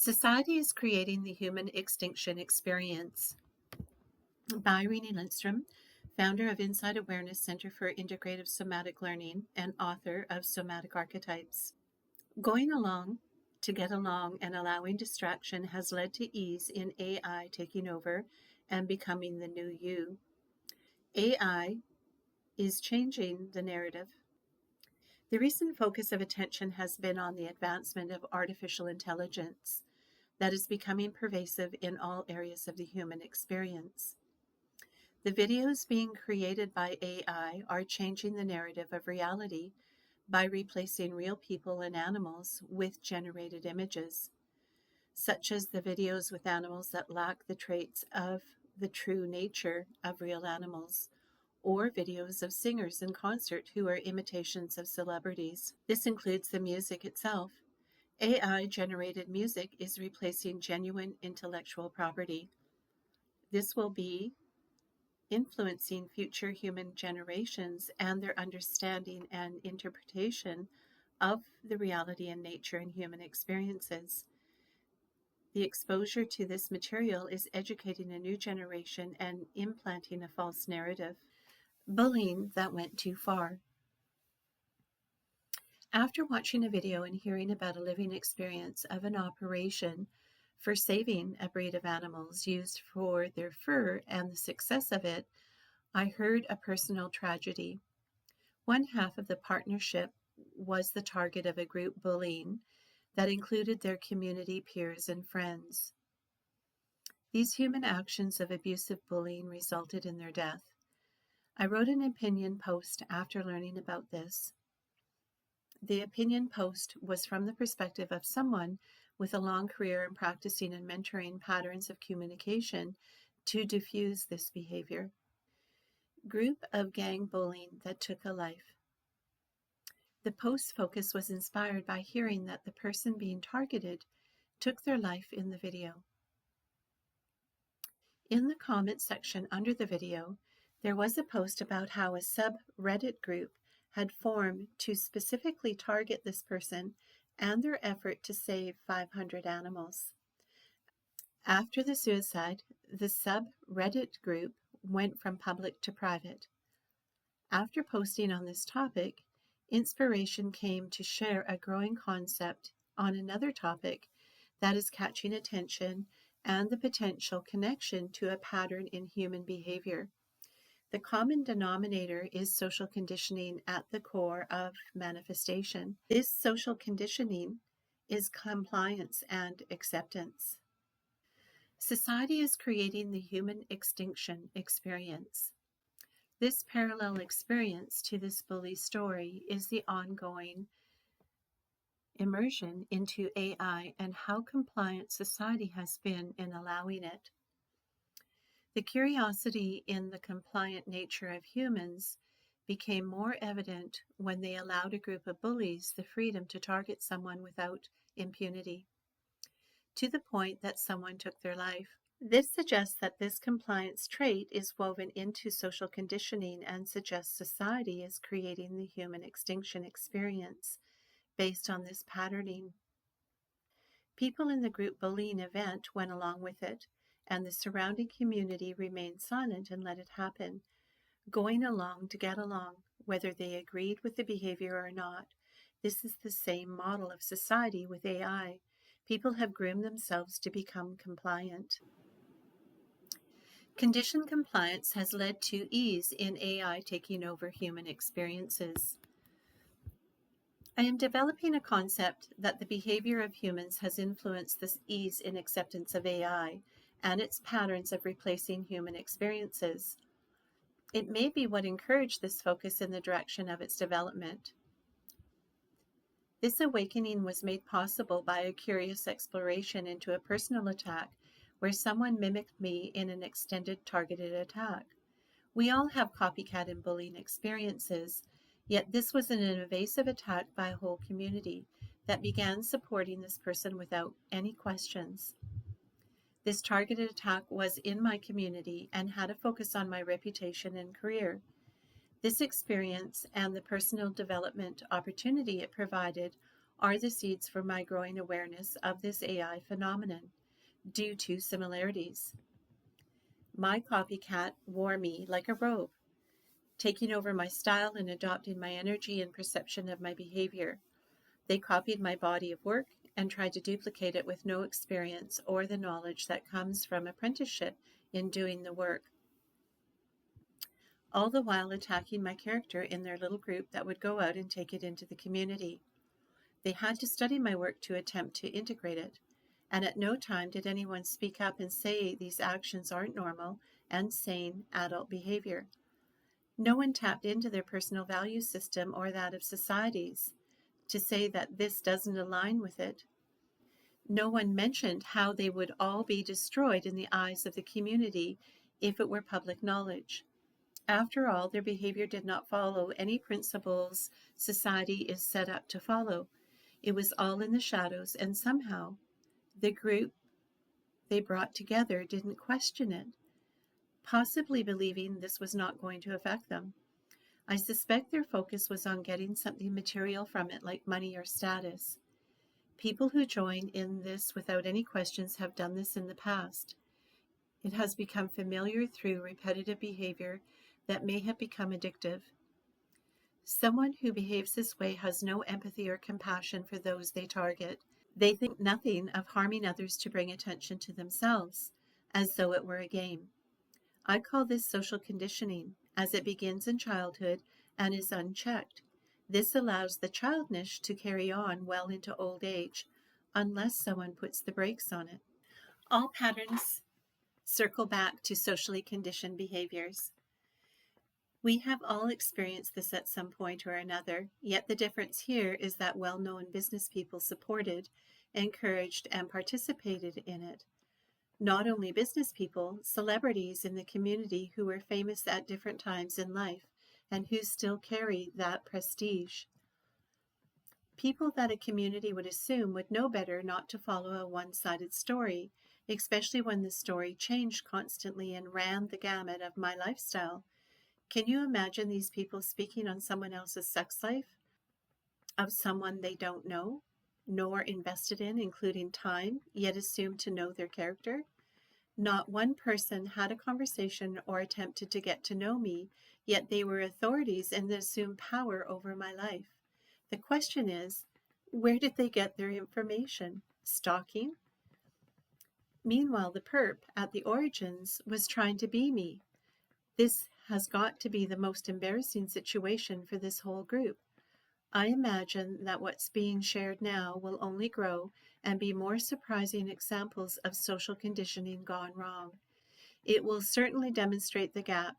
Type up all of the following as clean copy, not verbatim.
Society is Creating the Human Extinction Experience by Renee Lindstrom, founder of Inside Awareness Center for Integrative Somatic Learning and author of Somatic Archetypes. Going along to get along and allowing distraction has led to ease in AI taking over and becoming the new you. AI is changing the narrative. The recent focus of attention has been on the advancement of artificial intelligence that is becoming pervasive in all areas of the human experience. The videos being created by AI are changing the narrative of reality by replacing real people and animals with generated images, such as the videos with animals that lack the traits of the true nature of real animals, or videos of singers in concert who are imitations of celebrities. This includes the music itself. AI-generated music is replacing genuine intellectual property. This will be influencing future human generations and their understanding and interpretation of the reality and nature and human experiences. The exposure to this material is educating a new generation and implanting a false narrative. Bullying that went too far. After watching a video and hearing about a living experience of an operation for saving a breed of animals used for their fur and the success of it, I heard a personal tragedy. One half of the partnership was the target of a group bullying that included their community peers and friends. These human actions of abusive bullying resulted in their death. I wrote an opinion post after learning about this. The opinion post was from the perspective of someone with a long career in practicing and mentoring patterns of communication to diffuse this behavior. Group of gang bullying that took a life. The post focus was inspired by hearing that the person being targeted took their life in the video. In the comment section under the video, there was a post about how a subreddit group had formed to specifically target this person and their effort to save 500 animals. After the suicide, the subreddit group went from public to private. After posting on this topic, inspiration came to share a growing concept on another topic that is catching attention and the potential connection to a pattern in human behavior. The common denominator is social conditioning at the core of manifestation. This social conditioning is compliance and acceptance. Society is creating the human extinction experience. This parallel experience to this bully story is the ongoing immersion into AI and how compliant society has been in allowing it. The curiosity in the compliant nature of humans became more evident when they allowed a group of bullies the freedom to target someone without impunity, to the point that someone took their life. This suggests that this compliance trait is woven into social conditioning and suggests society is creating the human extinction experience based on this patterning. People in the group bullying event went along with it, and the surrounding community remained silent and let it happen, going along to get along, whether they agreed with the behavior or not. This is the same model of society with AI. People have groomed themselves to become compliant. Conditioned compliance has led to ease in AI taking over human experiences. I am developing a concept that the behavior of humans has influenced this ease in acceptance of AI and its patterns of replacing human experiences. It may be what encouraged this focus in the direction of its development. This awakening was made possible by a curious exploration into a personal attack where someone mimicked me in an extended targeted attack. We all have copycat and bullying experiences, yet this was an invasive attack by a whole community that began supporting this person without any questions. This targeted attack was in my community and had a focus on my reputation and career. This experience and the personal development opportunity it provided are the seeds for my growing awareness of this AI phenomenon due to similarities. My copycat wore me like a robe, taking over my style and adopting my energy and perception of my behavior. They copied my body of work and tried to duplicate it with no experience or the knowledge that comes from apprenticeship in doing the work, all the while attacking my character in their little group that would go out and take it into the community. They had to study my work to attempt to integrate it, and at no time did anyone speak up and say these actions aren't normal and sane adult behavior. No one tapped into their personal value system or that of society's to say that this doesn't align with it. No one mentioned how they would all be destroyed in the eyes of the community if it were public knowledge. After all, their behavior did not follow any principles society is set up to follow. It was all in the shadows, and somehow the group they brought together didn't question it, possibly believing this was not going to affect them. I suspect their focus was on getting something material from it, like money or status. People who join in this without any questions have done this in the past. It has become familiar through repetitive behavior that may have become addictive. Someone who behaves this way has no empathy or compassion for those they target. They think nothing of harming others to bring attention to themselves, as though it were a game. I call this social conditioning, as it begins in childhood and is unchecked. This allows the childishness to carry on well into old age, unless someone puts the brakes on it. All patterns circle back to socially conditioned behaviors. We have all experienced this at some point or another, yet the difference here is that well-known business people supported, encouraged, and participated in it. Not only business people, celebrities in the community who were famous at different times in life and who still carry that prestige. People that a community would assume would know better not to follow a one-sided story, especially when the story changed constantly and ran the gamut of my lifestyle. Can you imagine these people speaking on someone else's sex life, of someone they don't know, nor invested in, including time, yet assumed to know their character? Not one person had a conversation or attempted to get to know me, yet they were authorities and assumed power over my life. The question is, where did they get their information? Stalking? Meanwhile, the perp at the origins was trying to be me. This has got to be the most embarrassing situation for this whole group. I imagine that what's being shared now will only grow and be more surprising examples of social conditioning gone wrong. It will certainly demonstrate the gap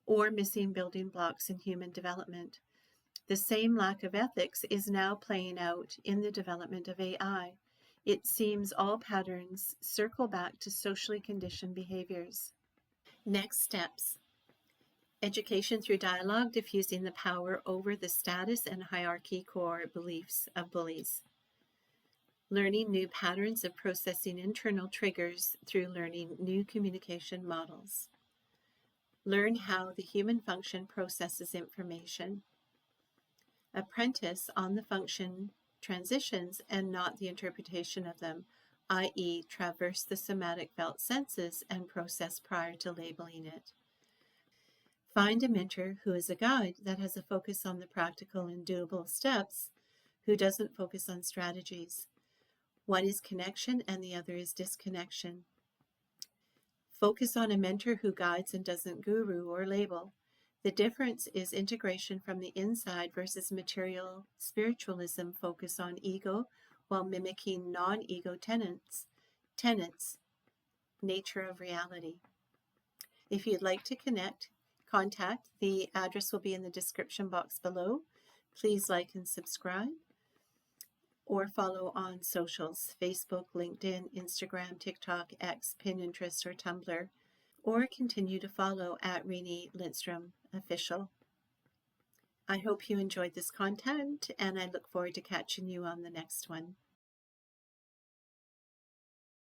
or missing building blocks in human development. The same lack of ethics is now playing out in the development of AI. It seems all patterns circle back to socially conditioned behaviors. Next steps. Education through dialogue, diffusing the power over the status and hierarchy core beliefs of bullies. Learning new patterns of processing internal triggers through learning new communication models. Learn how the human function processes information. Apprentice on the function transitions and not the interpretation of them, i.e., traverse the somatic felt senses and process prior to labeling it. Find a mentor who is a guide that has a focus on the practical and doable steps, who doesn't focus on strategies. One is connection and the other is disconnection. Focus on a mentor who guides and doesn't guru or label. The difference is integration from the inside versus material spiritualism focus on ego while mimicking non-ego tenets, nature of reality. If you'd like to contact, the address will be in the description box below. Please like and subscribe or follow on socials, Facebook, LinkedIn, Instagram, TikTok, X, Pinterest, or Tumblr, or continue to follow at Renee Lindstrom Official. I hope you enjoyed this content, and I look forward to catching you on the next one.